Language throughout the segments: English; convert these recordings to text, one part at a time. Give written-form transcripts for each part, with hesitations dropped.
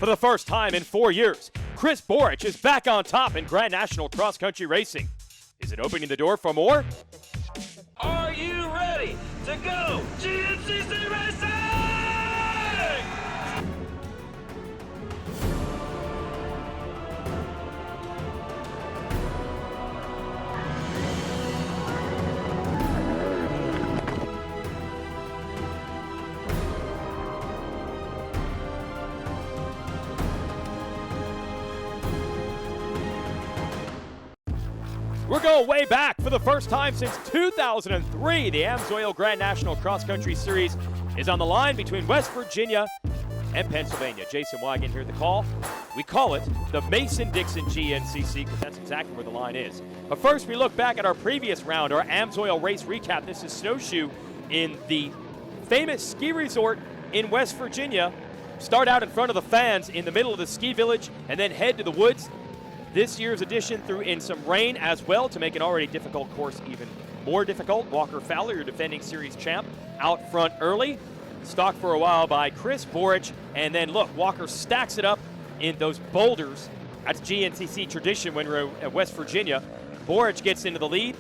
For the first time in 4 years, Chris Borich is back on top in Grand National Cross Country Racing. Is it opening the door for more? Are you ready to go GNCC Racing? We're going way back. For the first time since 2003, the AMSOIL Grand National Cross Country Series is on the line between West Virginia and Pennsylvania. Jason Wigan here at the call. We call it the Mason-Dixon GNCC because that's exactly where the line is. But first, we look back at our previous round, our AMSOIL race recap. This is Snowshoe in the famous ski resort in West Virginia. Start out in front of the fans in the middle of the ski village and then head to the woods. This year's edition threw in some rain as well to make an already difficult course even more difficult. Walker Fowler, your defending series champ, out front early. Stalked for a while by Chris Borich. And then look, Walker stacks it up in those boulders. That's GNCC tradition when we're at West Virginia. Borich gets into the lead.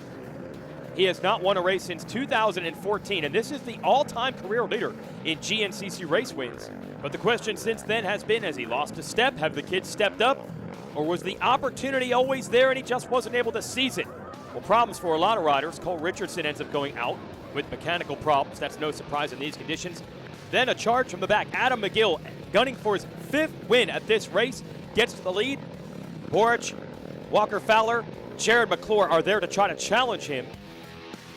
He has not won a race since 2014, and this is the all-time career leader in GNCC race wins. But the question since then has been, has he lost a step? Have the kids stepped up? Or was the opportunity always there and he just wasn't able to seize it? Well, problems for a lot of riders. Cole Richardson ends up going out with mechanical problems. That's no surprise in these conditions. Then a charge from the back. Adam McGill, gunning for his 5th win at this race, gets to the lead. Borich, Walker Fowler, Jared McClure are there to try to challenge him.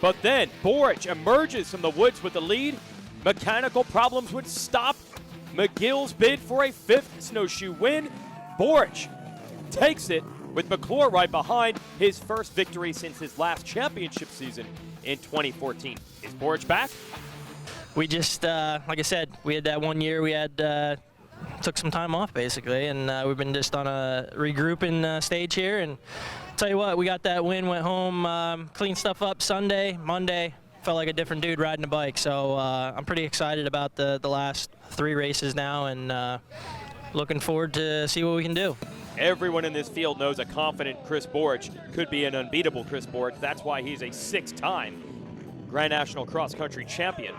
But then Borich emerges from the woods with the lead. Mechanical problems would stop McGill's bid for a 5th snowshoe win. Borich takes it with McClure right behind, his first victory since his last championship season in 2014. Is Borich back? We just, like I said, we had that 1 year we had, took some time off basically, and we've been just on a regrouping stage here. And tell you what, we got that win, went home, cleaned stuff up Sunday, Monday, felt like a different dude riding a bike. So I'm pretty excited about the last 3 races now, and looking forward to see what we can do. Everyone in this field knows a confident Chris Borich could be an unbeatable Chris Borich. That's why he's a 6-time Grand National Cross Country champion.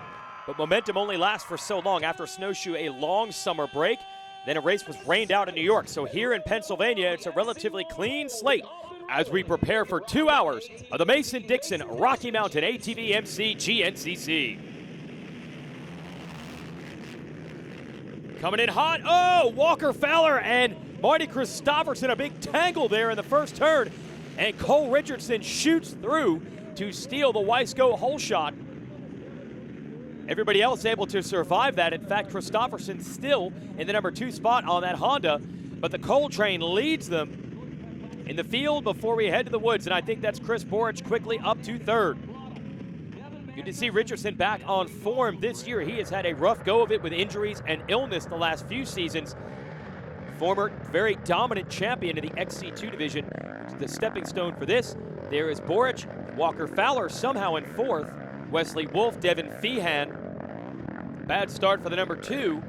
But momentum only lasts for so long. After Snowshoe, a long summer break, then a race was rained out in New York. So here in Pennsylvania, it's a relatively clean slate as we prepare for 2 hours of the Mason-Dixon Rocky Mountain ATV MC GNCC. Coming in hot, oh, Walker Fowler and Marty Christopherson, a big tangle there in the first turn, and Cole Richardson shoots through to steal the Wiseco hole shot. Everybody else able to survive that. In fact, Christopherson still in the number 2 spot on that Honda, but the Cole train leads them in the field before we head to the woods, and I think that's Chris Borich quickly up to 3rd. Good to see Richardson back on form this year. He has had a rough go of it with injuries and illness the last few seasons. Former very dominant champion in the XC2 division. The stepping stone for this, there is Borich. Walker Fowler somehow in 4th. Wesley Wolf, Devin Feehan. Bad start for the number 2.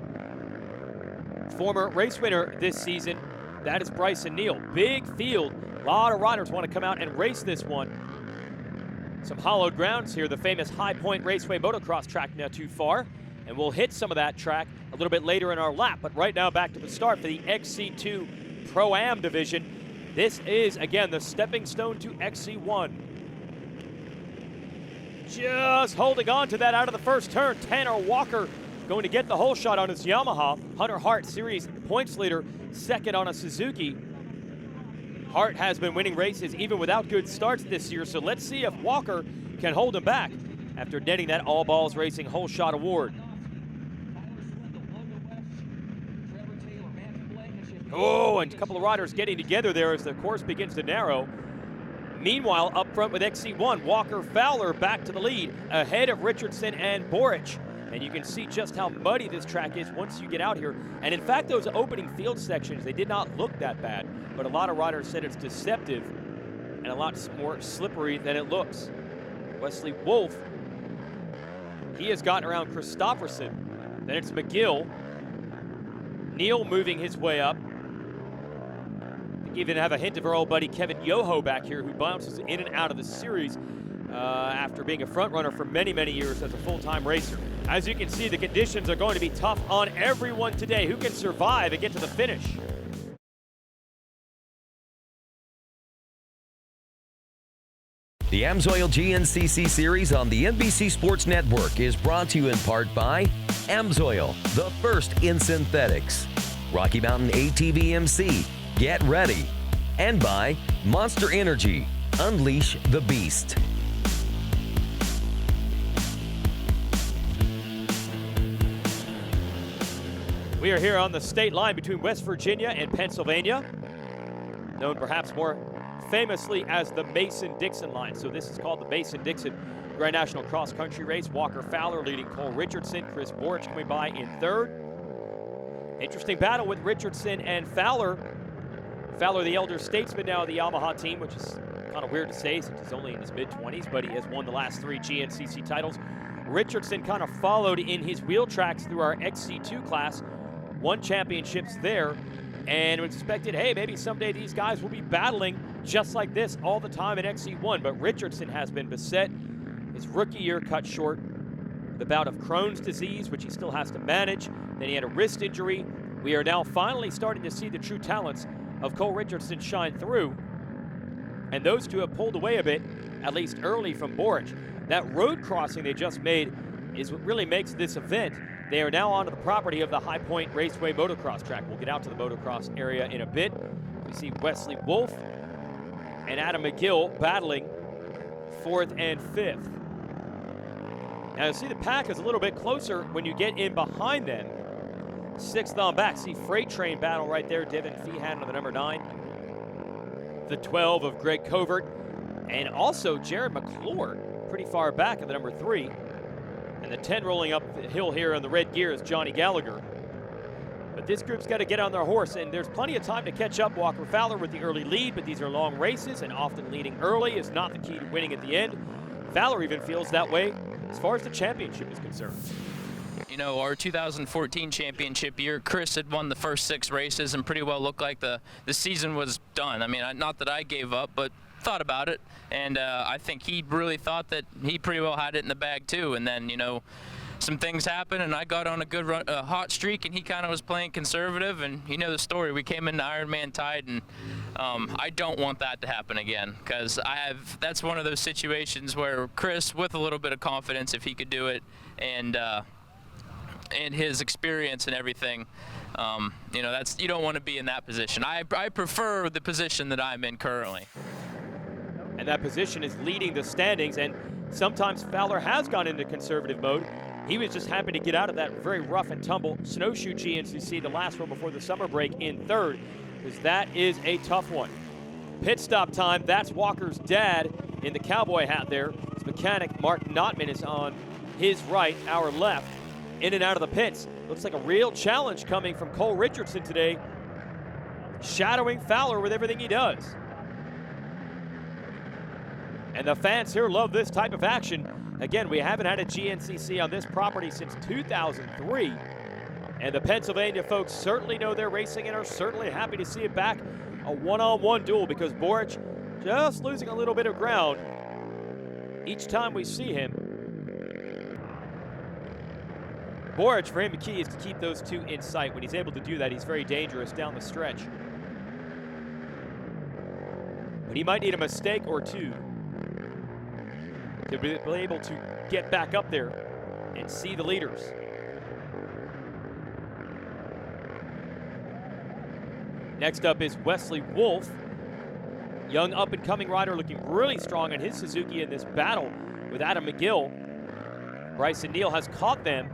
Former race winner this season, that is Bryson Neal. Big field, a lot of riders want to come out and race this one. Some hollowed grounds here, the famous High Point Raceway motocross track not too far. And we'll hit some of that track a little bit later in our lap. But right now, back to the start for the XC2 Pro-Am division. This is, again, the stepping stone to XC1. Just holding on to that out of the first turn. Tanner Walker going to get the hole shot on his Yamaha. Hunter Hart, series points leader, 2nd on a Suzuki. Hart has been winning races even without good starts this year. So let's see if Walker can hold him back after netting that All Balls Racing hole shot award. Oh, and a couple of riders getting together there as the course begins to narrow. Meanwhile, up front with XC1, Walker Fowler back to the lead, ahead of Richardson and Borich. And you can see just how muddy this track is once you get out here. And in fact, those opening field sections, they did not look that bad. But a lot of riders said it's deceptive and a lot more slippery than it looks. Wesley Wolf, he has gotten around Christopherson. Then it's McGill. Neal moving his way up. We even have a hint of our old buddy Kevin Yoho back here, who bounces in and out of the series after being a front runner for many, many years as a full-time racer. As you can see, the conditions are going to be tough on everyone today. Who can survive and get to the finish? The AMSOIL GNCC series on the NBC Sports Network is brought to you in part by AMSOIL, the first in synthetics, Rocky Mountain ATV MC, get ready, and by Monster Energy, unleash the beast. We are here on the state line between West Virginia and Pennsylvania, known perhaps more famously as the Mason-Dixon line. So this is called the Mason-Dixon Grand National Cross Country Race. Walker Fowler leading Cole Richardson. Chris Borich coming by in third. Interesting battle with Richardson and Fowler. Fowler, the elder statesman now of the Yamaha team, which is kind of weird to say since he's only in his mid-20s, but he has won the last 3 GNCC titles. Richardson kind of followed in his wheel tracks through our XC2 class, won championships there, and was expected, hey, maybe someday these guys will be battling just like this all the time in XC1, but Richardson has been beset. His rookie year cut short. The bout of Crohn's disease, which he still has to manage. Then he had a wrist injury. We are now finally starting to see the true talents of Cole Richardson shine through, and those two have pulled away a bit, at least early, from Borich. That road crossing they just made is what really makes this event. They are now onto the property of the High Point Raceway motocross track. We'll get out to the motocross area in a bit. We see Wesley Wolf and Adam McGill battling 4th and 5th. Now you'll see the pack is a little bit closer when you get in behind them. 6th on back. See Freight Train battle right there. Devin Feehan on the number 9. The 12 of Greg Covert. And also Jared McClure pretty far back at the number 3. And the 10 rolling up the hill here on the red gear is Johnny Gallagher. But this group's got to get on their horse, and there's plenty of time to catch up. Walker Fowler with the early lead, but these are long races, and often leading early is not the key to winning at the end. Fowler even feels that way as far as the championship is concerned. You know, our 2014 championship year, Chris had won the first 6 races and pretty well looked like the season was done. I mean, not that I gave up, but thought about it, and I think he really thought that he pretty well had it in the bag too. And then, you know, some things happened, and I got on a good run, hot streak, and he kind of was playing conservative. And you know the story. We came into Ironman tied, and I don't want that to happen again, because that's one of those situations where Chris, with a little bit of confidence, if he could do it, and his experience and everything, you know, you don't want to be in that position. I prefer the position that I'm in currently. And that position is leading the standings, and sometimes Fowler has gone into conservative mode. He was just happy to get out of that very rough and tumble snowshoe GNCC, the last one before the summer break, in 3rd, because that is a tough one. Pit stop time, that's Walker's dad in the cowboy hat there. His mechanic, Mark Notman, is on his right, our left, in and out of the pits. Looks like a real challenge coming from Cole Richardson today, shadowing Fowler with everything he does. And the fans here love this type of action. Again, we haven't had a GNCC on this property since 2003. And the Pennsylvania folks certainly know they're racing and are certainly happy to see it back. A one-on-one duel, because Borich just losing a little bit of ground each time we see him. Borich, for him, the key is to keep those two in sight. When he's able to do that, he's very dangerous down the stretch. But he might need a mistake or two to be able to get back up there and see the leaders. Next up is Wesley Wolf, young up-and-coming rider looking really strong in his Suzuki in this battle with Adam McGill. Bryson Neal has caught them.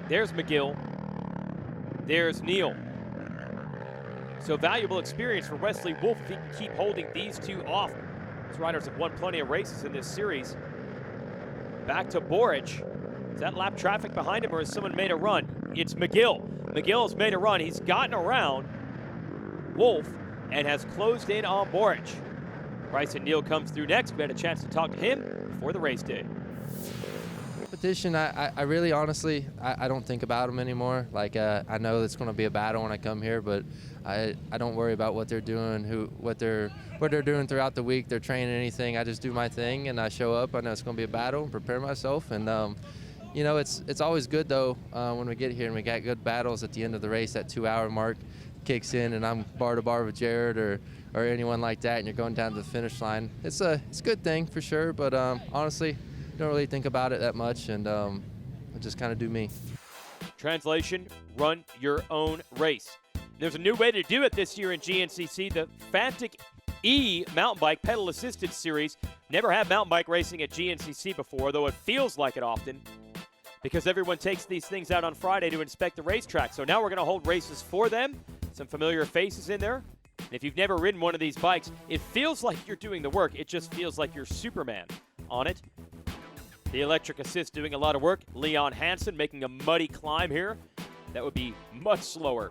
There's McGill. There's Neal. So valuable experience for Wesley Wolf if he can keep holding these two off. These riders have won plenty of races in this series. Back to Borich. Is that lap traffic behind him, or has someone made a run? It's McGill. McGill's made a run. He's gotten around Wolf and has closed in on Borich. Bryson Neal comes through next. We had a chance to talk to him before the race day. competition, I really honestly, I don't think about them anymore. Like, I know it's going to be a battle when I come here, but I don't worry about what they're doing, what they're doing throughout the week. They're training anything. I just do my thing and I show up. I know it's going to be a battle and prepare myself. And you know, it's always good though when we get here and we got good battles at the end of the race. That 2-hour mark kicks in and I'm bar to bar with Jared or anyone like that, and you're going down to the finish line. It's a good thing for sure, but honestly, don't really think about it that much, and I just kind of do me. Translation, run your own race. There's a new way to do it this year in GNCC, the Fantic E mountain bike pedal assisted series. Never had mountain bike racing at GNCC before, though it feels like it often, because everyone takes these things out on Friday to inspect the racetrack. So now we're going to hold races for them. Some familiar faces in there. And if you've never ridden one of these bikes, it feels like you're doing the work. It just feels like you're Superman on it. The electric assist doing a lot of work. Leon Hansen making a muddy climb here. That would be much slower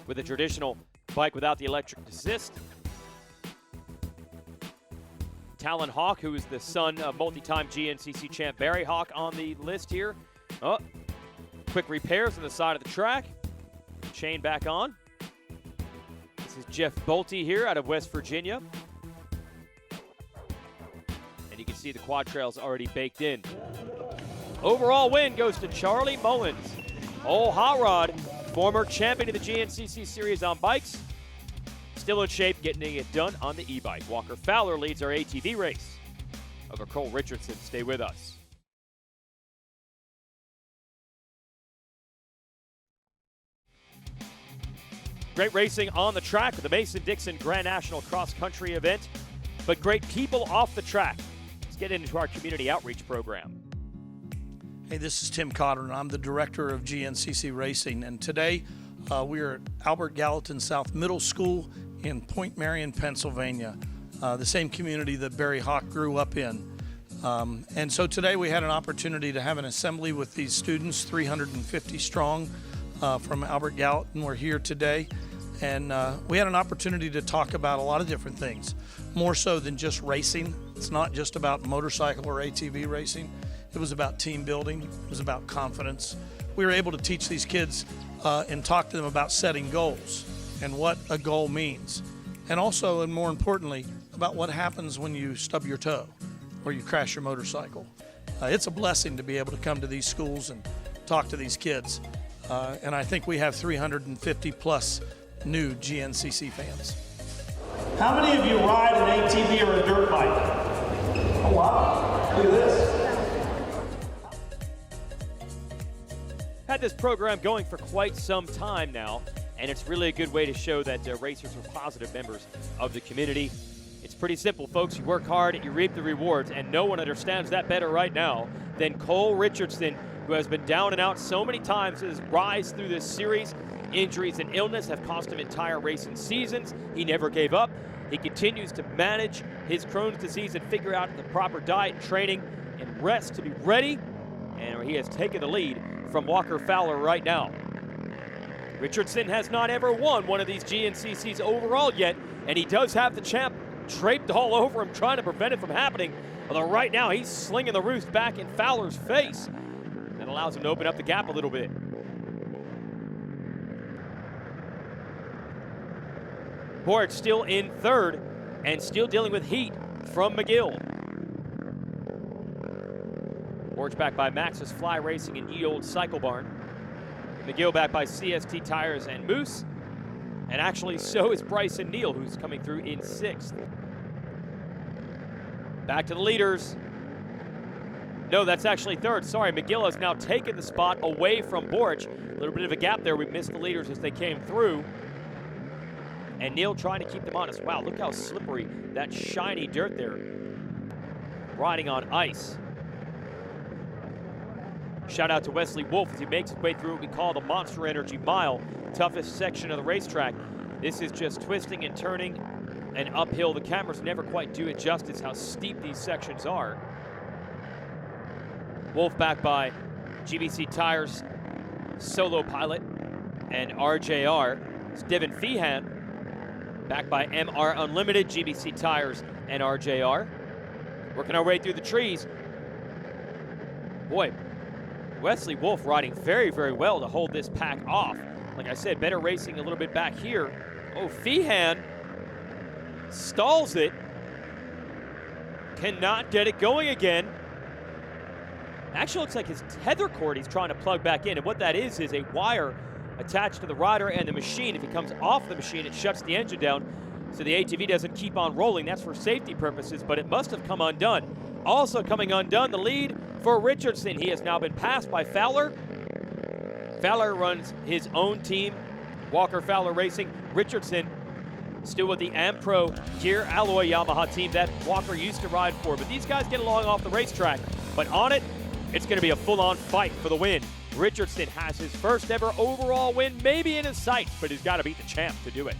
with a traditional bike without the electric assist. Talon Hawk, who is the son of multi-time GNCC champ Barry Hawk, on the list here. Oh, quick repairs on the side of the track. Chain back on. This is Jeff Bolte here out of West Virginia. And you can see the quad trails already baked in. Overall win goes to Charlie Mullins. Old Hot Rod, former champion of the GNCC series on bikes. Still in shape, getting it done on the e-bike. Walker Fowler leads our ATV race over Cole Richardson. Stay with us. Great racing on the track with the Mason-Dixon Grand National Cross Country event, but great people off the track. Let's get into our community outreach program. Hey, this is Tim Cotter, and I'm the director of GNCC Racing. And today we are at Albert Gallatin South Middle School in Point Marion, Pennsylvania, the same community that Barry Hawk grew up in. And so today we had an opportunity to have an assembly with these students, 350 strong from Albert Gallatin. We're here today. And we had an opportunity to talk about a lot of different things, more so than just racing. It's not just about motorcycle or ATV racing. It was about team building. It was about confidence. We were able to teach these kids and talk to them about setting goals and what a goal means. And also, and more importantly, about what happens when you stub your toe or you crash your motorcycle. It's a blessing to be able to come to these schools and talk to these kids. And I think we have 350 plus new GNCC fans. How many of you ride an ATV or a dirt bike? Oh wow, look at this. Had this program going for quite some time now, and it's really a good way to show that racers are positive members of the community. It's pretty simple, folks. You work hard, you reap the rewards, and no one understands that better right now than Cole Richardson, who has been down and out so many times in his rise through this series. Injuries and illness have cost him entire racing seasons. He never gave up. He continues to manage his Crohn's disease and figure out the proper diet, training, and rest to be ready. And he has taken the lead from Walker Fowler right now. Richardson has not ever won one of these GNCCs overall yet, and he does have the champ draped all over him, trying to prevent it from happening. Although right now he's slinging the roost back in Fowler's face. That allows him to open up the gap a little bit. Boric still in third and still dealing with heat from McGill. Boric back by Max's Fly Racing and Ye Old Cycle Barn. McGill back by CST Tires and Moose. And actually so is Bryson Neal, who's coming through in sixth. Back to the leaders. No, that's actually third. Sorry, McGill has now taken the spot away from Boric. A little bit of a gap there. We missed the leaders as they came through. And Neal trying to keep them honest. Wow, look how slippery that shiny dirt there. Riding on ice. Shout out to Wesley Wolf as he makes his way through what we call the Monster Energy Mile, toughest section of the racetrack. This is just twisting and turning and uphill. The cameras never quite do it justice how steep these sections are. Wolf back by GBC Tires, Solo Pilot, and RJR. It's Devin Feehan back by MR Unlimited, GBC Tires, and RJR. Working our way through the trees. Boy, Wesley Wolf riding very, very well to hold this pack off. Like I said, better racing a little bit back here. Oh, Feehan stalls it. Cannot get it going again. Actually looks like his tether cord he's trying to plug back in. And what that is a wire attached to the rider and the machine. If it comes off the machine, it shuts the engine down so the ATV doesn't keep on rolling. That's for safety purposes, but it must have come undone. Also coming undone, the lead for Richardson. He has now been passed by Fowler. Fowler runs his own team, Walker Fowler Racing. Richardson still with the Ampro Gear Alloy Yamaha team that Walker used to ride for. But these guys get along off the racetrack. But on it, it's going to be a full-on fight for the win. Richardson has his first ever overall win, maybe in his sights, but he's got to beat the champ to do it.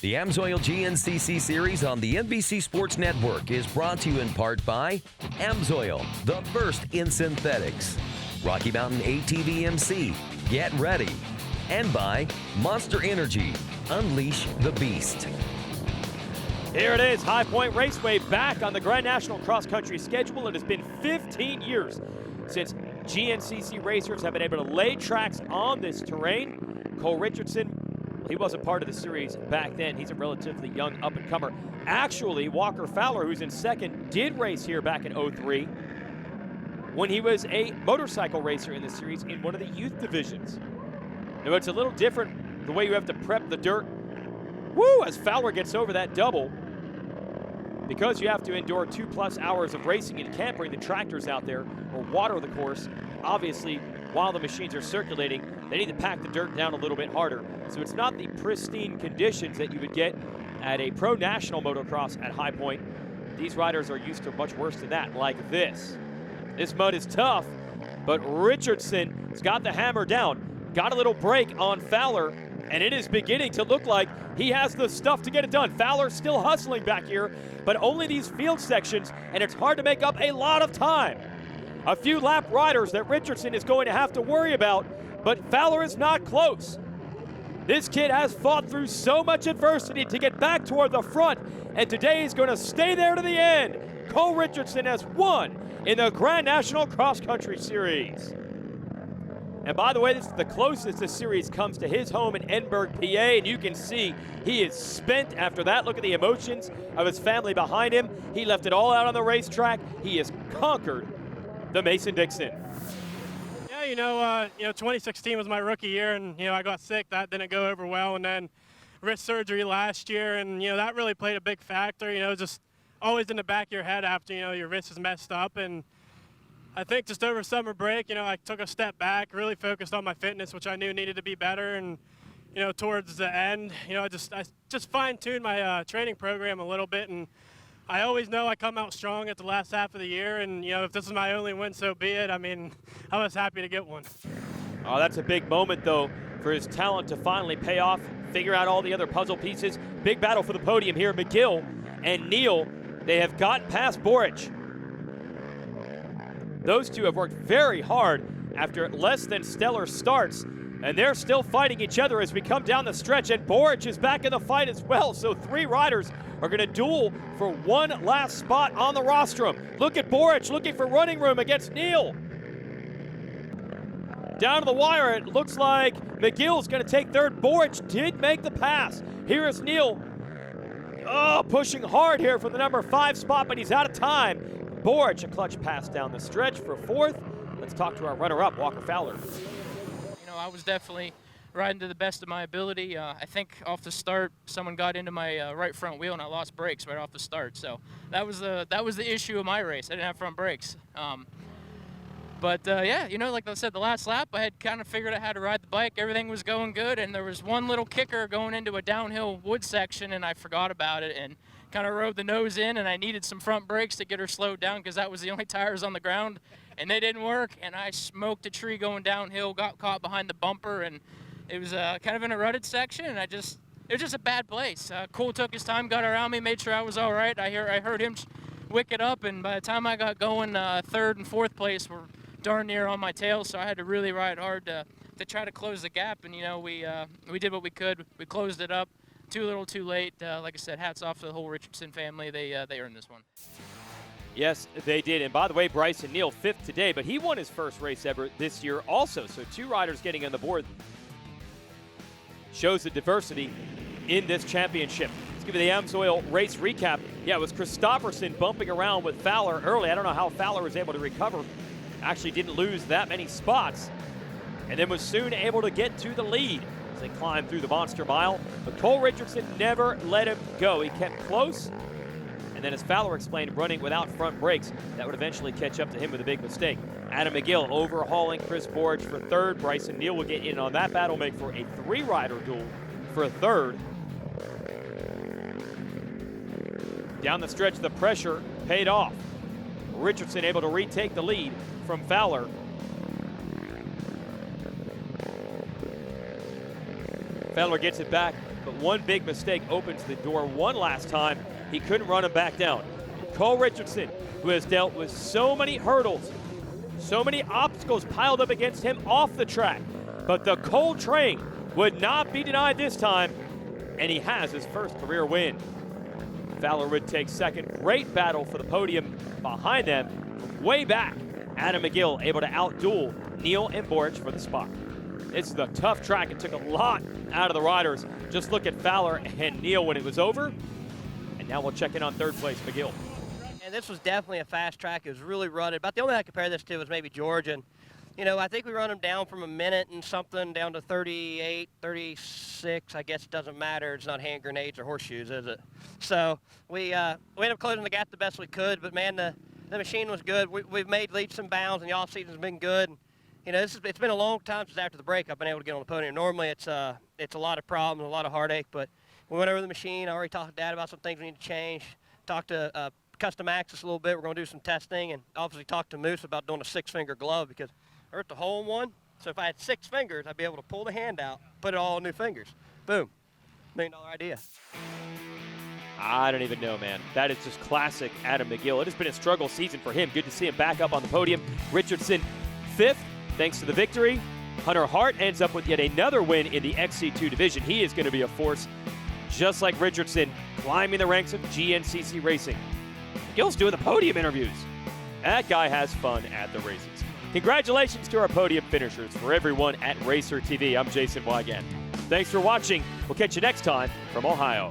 The AMSOIL GNCC series on the NBC Sports Network is brought to you in part by AMSOIL, the first in synthetics, Rocky Mountain ATV MC, get ready, and by Monster Energy, unleash the beast. Here it is, High Point Raceway back on the Grand National Cross Country schedule. It has been 15 years since GNCC racers have been able to lay tracks on this terrain. Cole Richardson, he wasn't part of the series back then. He's a relatively young up-and-comer. Actually, Walker Fowler, who's in second, did race here back in '03 when he was a motorcycle racer in the series in one of the youth divisions. Now, it's a little different the way you have to prep the dirt. Woo, as Fowler gets over that double. Because you have to endure 2+ hours of racing, and you can't bring the tractors out there or water the course. Obviously, while the machines are circulating, they need to pack the dirt down a little bit harder. So it's not the pristine conditions that you would get at a pro national motocross at High Point. These riders are used to much worse than that, like this. This mud is tough, but Richardson's got the hammer down. Got a little break on Fowler, and it is beginning to look like he has the stuff to get it done. Fowler's still hustling back here, but only these field sections, and it's hard to make up a lot of time. A few lap riders that Richardson is going to have to worry about, but Fowler is not close. This kid has fought through so much adversity to get back toward the front, and today he's going to stay there to the end. Cole Richardson has won in the Grand National Cross Country Series. And by the way, this is the closest this series comes to his home in Enberg, PA, and you can see he is spent after that. Look at the emotions of his family behind him. He left it all out on the racetrack. He has conquered the Mason-Dixon. Yeah, 2016 was my rookie year, and, I got sick. That didn't go over well, and then wrist surgery last year, and, that really played a big factor, just always in the back of your head after, your wrist is messed up. And I think just over summer break, I took a step back, really focused on my fitness, which I knew needed to be better. And, towards the end, I just fine-tuned my training program a little bit. And I always know I come out strong at the last half of the year. And, if this is my only win, so be it. I mean, I was happy to get one. Oh, that's a big moment, though, for his talent to finally pay off, figure out all the other puzzle pieces. Big battle for the podium here. McGill and Neal, they have gotten past Boric. Those two have worked very hard after less than stellar starts, and they're still fighting each other as we come down the stretch, and Boric is back in the fight as well, so 3 riders are going to duel for one last spot on the rostrum. Look at Boric looking for running room against Neal. Down to the wire, it looks like McGill's going to take third. Boric did make the pass. Here is Neal. Oh, pushing hard here for the number 5 spot, but he's out of time. Boric, a clutch pass down the stretch for 4th. Let's talk to our runner-up, Walker Fowler. I was definitely riding to the best of my ability. I think off the start, someone got into my right front wheel, and I lost brakes right off the start. So that was the issue of my race. I didn't have front brakes. But like I said, the last lap, I had kind of figured out how to ride the bike. Everything was going good, and there was one little kicker going into a downhill wood section, and I forgot about it and kind of rode the nose in, and I needed some front brakes to get her slowed down because that was the only tires on the ground, and they didn't work, and I smoked a tree going downhill, got caught behind the bumper, and it was kind of in a rutted section, and it was just a bad place. Cole took his time, got around me, made sure I was all right. I heard him wick it up, and by the time I got going, 3rd and 4th place were darn near on my tail, so I had to really ride hard to try to close the gap, and we did what we could. We closed it up. too little, too late. Like I said, hats off to the whole Richardson family. They earned this one. Yes, they did. And by the way, Bryson Neal, 5th today, but he won his first race ever this year also. So 2 riders getting on the board shows the diversity in this championship. Let's give you the AMSOIL race recap. Yeah, it was Christopherson bumping around with Fowler early. I don't know how Fowler was able to recover. Actually didn't lose that many spots. And then was soon able to get to the lead as they climbed through the Monster Mile. But Cole Richardson never let him go. He kept close. And then as Fowler explained, running without front brakes, that would eventually catch up to him with a big mistake. Adam McGill overhauling Chris Borge for 3rd. Bryson Neal will get in on that battle, make for a 3-rider duel for 3rd. Down the stretch, the pressure paid off. Richardson able to retake the lead from Fowler. Fowler gets it back, but one big mistake opens the door one last time. He couldn't run him back down. Cole Richardson, who has dealt with so many hurdles, so many obstacles piled up against him off the track, but the Cole train would not be denied this time, and he has his first career win. Fowler would take 2nd. Great battle for the podium behind them. Way back, Adam McGill able to outduel Neal and Borch for the spot. This is a tough track. It took a lot out of the riders. Just look at Fowler and Neal when it was over. And now we'll check in on 3rd place, McGill. And this was definitely a fast track. It was really rutted. About the only thing I compare this to was maybe Georgia. And, you know, I think we run them down from a minute and something down to 38, 36. I guess it doesn't matter. It's not hand grenades or horseshoes, is it? So we ended up closing the gap the best we could. But, man, the machine was good. We've made leaps and bounds, and the off-season's been good. You know, it's been a long time since after the break I've been able to get on the podium. Normally it's a lot of problems, a lot of heartache, but we went over the machine. I already talked to Dad about some things we need to change. Talked to Custom Access a little bit. We're going to do some testing, and obviously talked to Moose about doing a 6-finger glove because I hurt the hole in one. So if I had 6 fingers, I'd be able to pull the hand out, put it all in new fingers. Boom. $1 million idea. I don't even know, man. That is just classic Adam McGill. It has been a struggle season for him. Good to see him back up on the podium. Richardson 5th. Thanks to the victory. Hunter Hart ends up with yet another win in the XC2 division. He is going to be a force, just like Richardson, climbing the ranks of GNCC Racing. Gill's doing the podium interviews. That guy has fun at the races. Congratulations to our podium finishers. For everyone at Racer TV, I'm Jason Wygant. Thanks for watching. We'll catch you next time from Ohio.